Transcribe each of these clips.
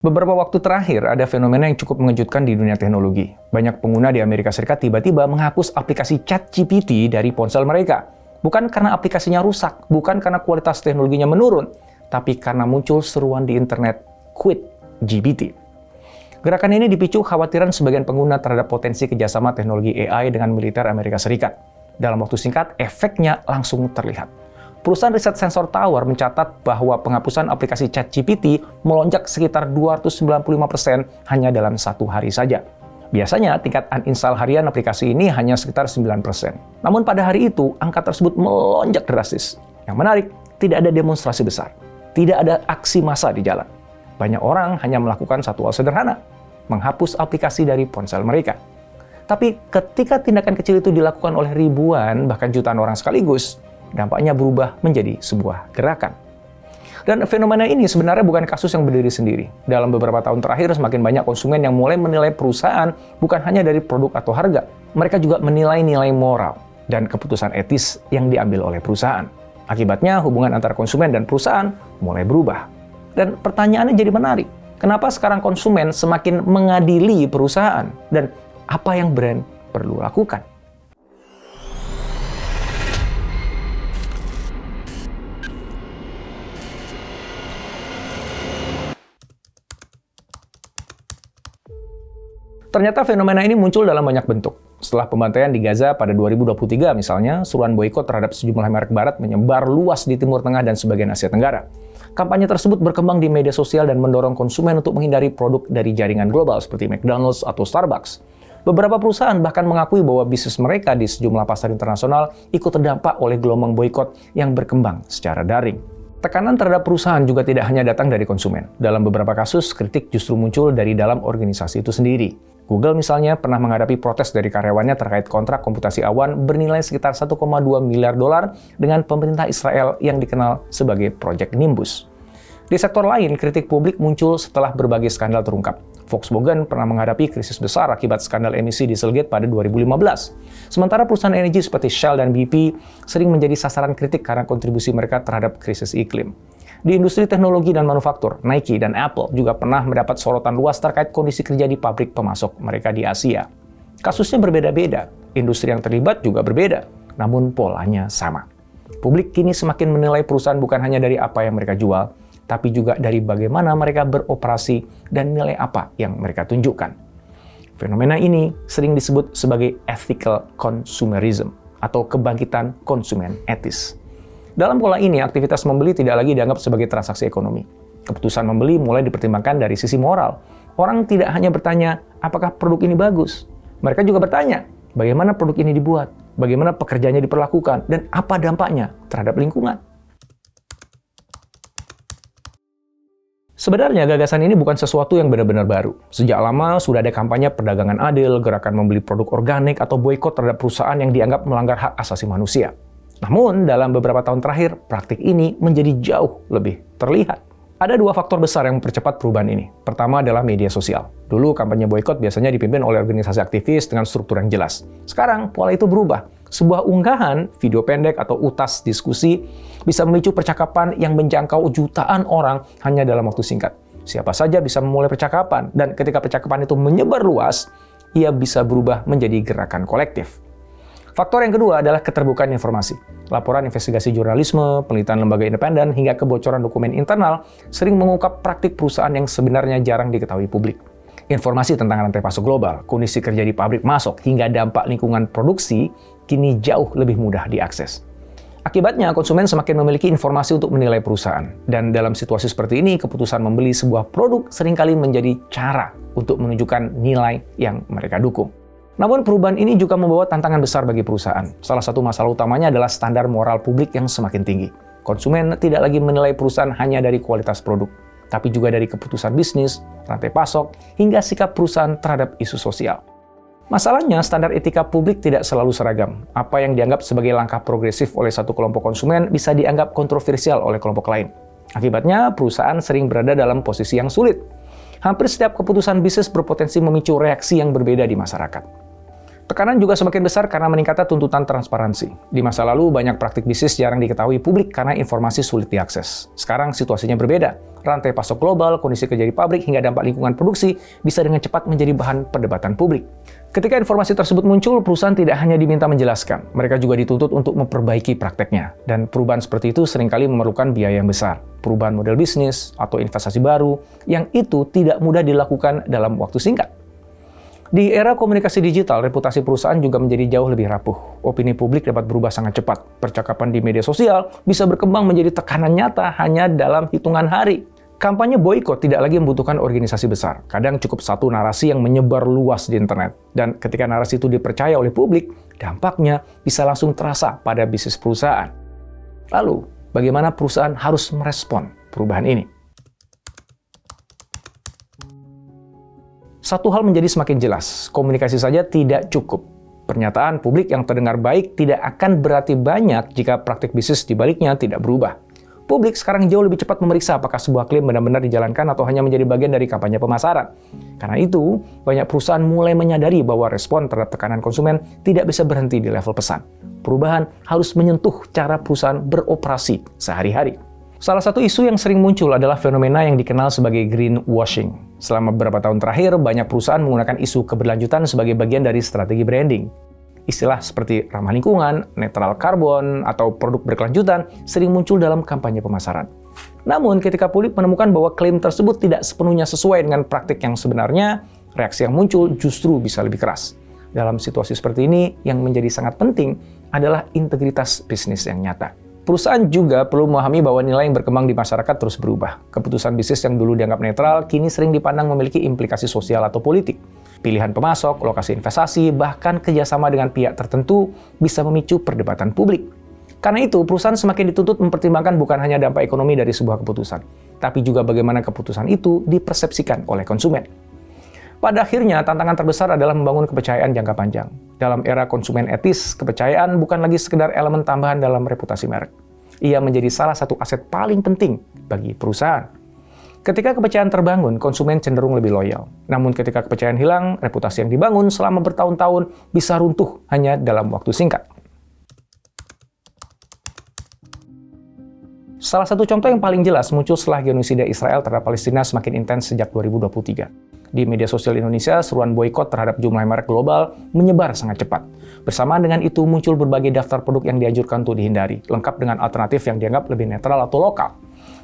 Beberapa waktu terakhir, ada fenomena yang cukup mengejutkan di dunia teknologi. Banyak pengguna di Amerika Serikat tiba-tiba menghapus aplikasi ChatGPT dari ponsel mereka. Bukan karena aplikasinya rusak, bukan karena kualitas teknologinya menurun, tapi karena muncul seruan di internet, "Quit GPT". Gerakan ini dipicu kekhawatiran sebagian pengguna terhadap potensi kerjasama teknologi AI dengan militer Amerika Serikat. Dalam waktu singkat, efeknya langsung terlihat. Perusahaan riset Sensor Tower mencatat bahwa penghapusan aplikasi ChatGPT melonjak sekitar 295% hanya dalam satu hari saja. Biasanya, tingkat uninstall harian aplikasi ini hanya sekitar 9%. Namun pada hari itu, angka tersebut melonjak drastis. Yang menarik, tidak ada demonstrasi besar. Tidak ada aksi massa di jalan. Banyak orang hanya melakukan satu hal sederhana, menghapus aplikasi dari ponsel mereka. Tapi ketika tindakan kecil itu dilakukan oleh ribuan, bahkan jutaan orang sekaligus, dampaknya berubah menjadi sebuah gerakan. Dan fenomena ini sebenarnya bukan kasus yang berdiri sendiri. Dalam beberapa tahun terakhir, semakin banyak konsumen yang mulai menilai perusahaan bukan hanya dari produk atau harga. Mereka juga menilai nilai moral dan keputusan etis yang diambil oleh perusahaan. Akibatnya, hubungan antara konsumen dan perusahaan mulai berubah. Dan pertanyaannya jadi menarik. Kenapa sekarang konsumen semakin mengadili perusahaan? Dan apa yang brand perlu lakukan? Ternyata fenomena ini muncul dalam banyak bentuk. Setelah pembantaian di Gaza pada 2023 misalnya, seruan boikot terhadap sejumlah merek barat menyebar luas di Timur Tengah dan sebagian Asia Tenggara. Kampanye tersebut berkembang di media sosial dan mendorong konsumen untuk menghindari produk dari jaringan global seperti McDonald's atau Starbucks. Beberapa perusahaan bahkan mengakui bahwa bisnis mereka di sejumlah pasar internasional ikut terdampak oleh gelombang boikot yang berkembang secara daring. Tekanan terhadap perusahaan juga tidak hanya datang dari konsumen. Dalam beberapa kasus, kritik justru muncul dari dalam organisasi itu sendiri. Google misalnya pernah menghadapi protes dari karyawannya terkait kontrak komputasi awan bernilai sekitar 1,2 miliar dolar dengan pemerintah Israel yang dikenal sebagai Project Nimbus. Di sektor lain, kritik publik muncul setelah berbagai skandal terungkap. Volkswagen pernah menghadapi krisis besar akibat skandal emisi Dieselgate pada 2015. Sementara perusahaan energi seperti Shell dan BP sering menjadi sasaran kritik karena kontribusi mereka terhadap krisis iklim. Di industri teknologi dan manufaktur, Nike dan Apple juga pernah mendapat sorotan luas terkait kondisi kerja di pabrik pemasok mereka di Asia. Kasusnya berbeda-beda, industri yang terlibat juga berbeda, namun polanya sama. Publik kini semakin menilai perusahaan bukan hanya dari apa yang mereka jual, tapi juga dari bagaimana mereka beroperasi dan nilai apa yang mereka tunjukkan. Fenomena ini sering disebut sebagai ethical consumerism atau kebangkitan konsumen etis. Dalam pola ini, aktivitas membeli tidak lagi dianggap sebagai transaksi ekonomi. Keputusan membeli mulai dipertimbangkan dari sisi moral. Orang tidak hanya bertanya, apakah produk ini bagus? Mereka juga bertanya, bagaimana produk ini dibuat? Bagaimana pekerjaannya diperlakukan? Dan apa dampaknya terhadap lingkungan? Sebenarnya gagasan ini bukan sesuatu yang benar-benar baru. Sejak lama sudah ada kampanye perdagangan adil, gerakan membeli produk organik, atau boikot terhadap perusahaan yang dianggap melanggar hak asasi manusia. Namun, dalam beberapa tahun terakhir, praktik ini menjadi jauh lebih terlihat. Ada dua faktor besar yang mempercepat perubahan ini. Pertama adalah media sosial. Dulu, kampanye boikot biasanya dipimpin oleh organisasi aktivis dengan struktur yang jelas. Sekarang, pola itu berubah. Sebuah unggahan, video pendek, atau utas diskusi bisa memicu percakapan yang menjangkau jutaan orang hanya dalam waktu singkat. Siapa saja bisa memulai percakapan, dan ketika percakapan itu menyebar luas, ia bisa berubah menjadi gerakan kolektif. Faktor yang kedua adalah keterbukaan informasi. Laporan investigasi jurnalisme, penelitian lembaga independen, hingga kebocoran dokumen internal sering mengungkap praktik perusahaan yang sebenarnya jarang diketahui publik. Informasi tentang rantai pasok global, kondisi kerja di pabrik masuk, hingga dampak lingkungan produksi kini jauh lebih mudah diakses. Akibatnya, konsumen semakin memiliki informasi untuk menilai perusahaan. Dan dalam situasi seperti ini, keputusan membeli sebuah produk seringkali menjadi cara untuk menunjukkan nilai yang mereka dukung. Namun perubahan ini juga membawa tantangan besar bagi perusahaan. Salah satu masalah utamanya adalah standar moral publik yang semakin tinggi. Konsumen tidak lagi menilai perusahaan hanya dari kualitas produk, tapi juga dari keputusan bisnis, rantai pasok, hingga sikap perusahaan terhadap isu sosial. Masalahnya, standar etika publik tidak selalu seragam. Apa yang dianggap sebagai langkah progresif oleh satu kelompok konsumen bisa dianggap kontroversial oleh kelompok lain. Akibatnya, perusahaan sering berada dalam posisi yang sulit. Hampir setiap keputusan bisnis berpotensi memicu reaksi yang berbeda di masyarakat. Tekanan juga semakin besar karena meningkatnya tuntutan transparansi. Di masa lalu, banyak praktik bisnis jarang diketahui publik karena informasi sulit diakses. Sekarang situasinya berbeda. Rantai pasok global, kondisi kerja di pabrik, hingga dampak lingkungan produksi bisa dengan cepat menjadi bahan perdebatan publik. Ketika informasi tersebut muncul, perusahaan tidak hanya diminta menjelaskan, mereka juga dituntut untuk memperbaiki prakteknya. Dan perubahan seperti itu seringkali memerlukan biaya yang besar. Perubahan model bisnis atau investasi baru, yang itu tidak mudah dilakukan dalam waktu singkat. Di era komunikasi digital, reputasi perusahaan juga menjadi jauh lebih rapuh. Opini publik dapat berubah sangat cepat. Percakapan di media sosial bisa berkembang menjadi tekanan nyata hanya dalam hitungan hari. Kampanye boikot tidak lagi membutuhkan organisasi besar. Kadang cukup satu narasi yang menyebar luas di internet. Dan ketika narasi itu dipercaya oleh publik, dampaknya bisa langsung terasa pada bisnis perusahaan. Lalu, bagaimana perusahaan harus merespon perubahan ini? Satu hal menjadi semakin jelas, komunikasi saja tidak cukup. Pernyataan publik yang terdengar baik tidak akan berarti banyak jika praktik bisnis di baliknya tidak berubah. Publik sekarang jauh lebih cepat memeriksa apakah sebuah klaim benar-benar dijalankan atau hanya menjadi bagian dari kampanye pemasaran. Karena itu, banyak perusahaan mulai menyadari bahwa respon terhadap tekanan konsumen tidak bisa berhenti di level pesan. Perubahan harus menyentuh cara perusahaan beroperasi sehari-hari. Salah satu isu yang sering muncul adalah fenomena yang dikenal sebagai greenwashing. Selama beberapa tahun terakhir, banyak perusahaan menggunakan isu keberlanjutan sebagai bagian dari strategi branding. Istilah seperti ramah lingkungan, netral karbon, atau produk berkelanjutan sering muncul dalam kampanye pemasaran. Namun, ketika publik menemukan bahwa klaim tersebut tidak sepenuhnya sesuai dengan praktik yang sebenarnya, reaksi yang muncul justru bisa lebih keras. Dalam situasi seperti ini, yang menjadi sangat penting adalah integritas bisnis yang nyata. Perusahaan juga perlu memahami bahwa nilai yang berkembang di masyarakat terus berubah. Keputusan bisnis yang dulu dianggap netral, kini sering dipandang memiliki implikasi sosial atau politik. Pilihan pemasok, lokasi investasi, bahkan kerjasama dengan pihak tertentu bisa memicu perdebatan publik. Karena itu, perusahaan semakin dituntut mempertimbangkan bukan hanya dampak ekonomi dari sebuah keputusan, tapi juga bagaimana keputusan itu dipersepsikan oleh konsumen. Pada akhirnya, tantangan terbesar adalah membangun kepercayaan jangka panjang. Dalam era konsumen etis, kepercayaan bukan lagi sekedar elemen tambahan dalam reputasi merek. Ia menjadi salah satu aset paling penting bagi perusahaan. Ketika kepercayaan terbangun, konsumen cenderung lebih loyal. Namun ketika kepercayaan hilang, reputasi yang dibangun selama bertahun-tahun bisa runtuh hanya dalam waktu singkat. Salah satu contoh yang paling jelas muncul setelah genosida Israel terhadap Palestina semakin intens sejak 2023. Di media sosial Indonesia, seruan boikot terhadap jumlah merek global menyebar sangat cepat. Bersamaan dengan itu muncul berbagai daftar produk yang dianjurkan untuk dihindari, lengkap dengan alternatif yang dianggap lebih netral atau lokal.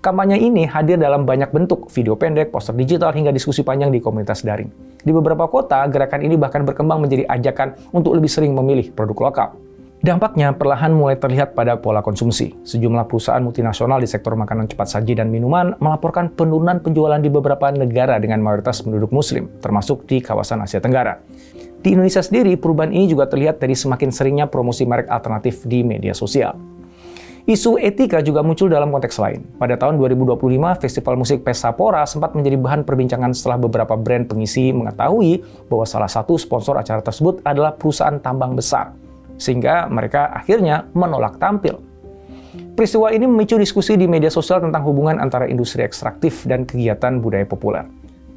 Kampanye ini hadir dalam banyak bentuk, video pendek, poster digital, hingga diskusi panjang di komunitas daring. Di beberapa kota, gerakan ini bahkan berkembang menjadi ajakan untuk lebih sering memilih produk lokal. Dampaknya perlahan mulai terlihat pada pola konsumsi. Sejumlah perusahaan multinasional di sektor makanan cepat saji dan minuman melaporkan penurunan penjualan di beberapa negara dengan mayoritas penduduk muslim, termasuk di kawasan Asia Tenggara. Di Indonesia sendiri, perubahan ini juga terlihat dari semakin seringnya promosi merek alternatif di media sosial. Isu etika juga muncul dalam konteks lain. Pada tahun 2025, Festival Musik Pesapora sempat menjadi bahan perbincangan setelah beberapa brand pengisi mengetahui bahwa salah satu sponsor acara tersebut adalah perusahaan tambang besar, sehingga mereka akhirnya menolak tampil. Peristiwa ini memicu diskusi di media sosial tentang hubungan antara industri ekstraktif dan kegiatan budaya populer.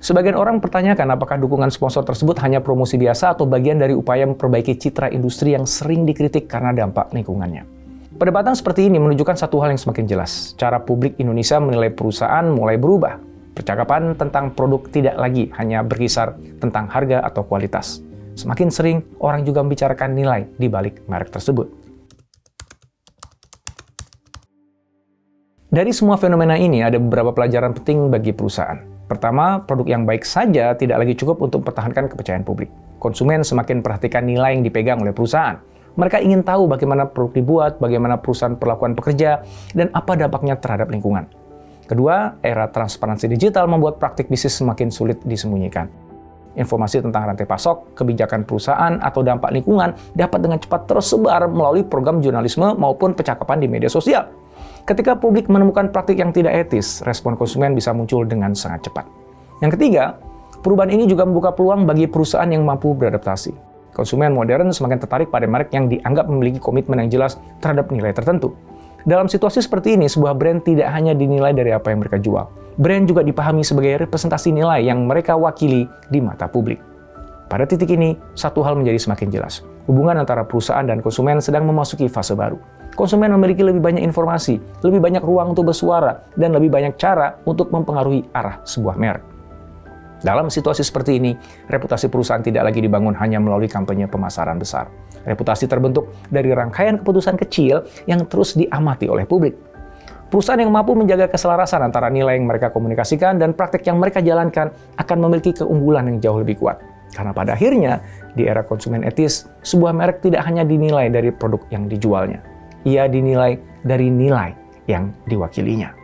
Sebagian orang mempertanyakan apakah dukungan sponsor tersebut hanya promosi biasa atau bagian dari upaya memperbaiki citra industri yang sering dikritik karena dampak lingkungannya. Perdebatan seperti ini menunjukkan satu hal yang semakin jelas. Cara publik Indonesia menilai perusahaan mulai berubah. Percakapan tentang produk tidak lagi hanya berkisar tentang harga atau kualitas. Semakin sering, orang juga membicarakan nilai di balik merek tersebut. Dari semua fenomena ini, ada beberapa pelajaran penting bagi perusahaan. Pertama, produk yang baik saja tidak lagi cukup untuk mempertahankan kepercayaan publik. Konsumen semakin perhatikan nilai yang dipegang oleh perusahaan. Mereka ingin tahu bagaimana produk dibuat, bagaimana perusahaan perlakuan pekerja, dan apa dampaknya terhadap lingkungan. Kedua, era transparansi digital membuat praktik bisnis semakin sulit disembunyikan. Informasi tentang rantai pasok, kebijakan perusahaan, atau dampak lingkungan dapat dengan cepat tersebar melalui program jurnalisme maupun percakapan di media sosial. Ketika publik menemukan praktik yang tidak etis, respon konsumen bisa muncul dengan sangat cepat. Yang ketiga, perubahan ini juga membuka peluang bagi perusahaan yang mampu beradaptasi. Konsumen modern semakin tertarik pada merek yang dianggap memiliki komitmen yang jelas terhadap nilai tertentu. Dalam situasi seperti ini, sebuah brand tidak hanya dinilai dari apa yang mereka jual. Brand juga dipahami sebagai representasi nilai yang mereka wakili di mata publik. Pada titik ini, satu hal menjadi semakin jelas. Hubungan antara perusahaan dan konsumen sedang memasuki fase baru. Konsumen memiliki lebih banyak informasi, lebih banyak ruang untuk bersuara, dan lebih banyak cara untuk mempengaruhi arah sebuah merek. Dalam situasi seperti ini, reputasi perusahaan tidak lagi dibangun hanya melalui kampanye pemasaran besar. Reputasi terbentuk dari rangkaian keputusan kecil yang terus diamati oleh publik. Perusahaan yang mampu menjaga keselarasan antara nilai yang mereka komunikasikan dan praktik yang mereka jalankan akan memiliki keunggulan yang jauh lebih kuat. Karena pada akhirnya, di era konsumen etis, sebuah merek tidak hanya dinilai dari produk yang dijualnya. Ia dinilai dari nilai yang diwakilinya.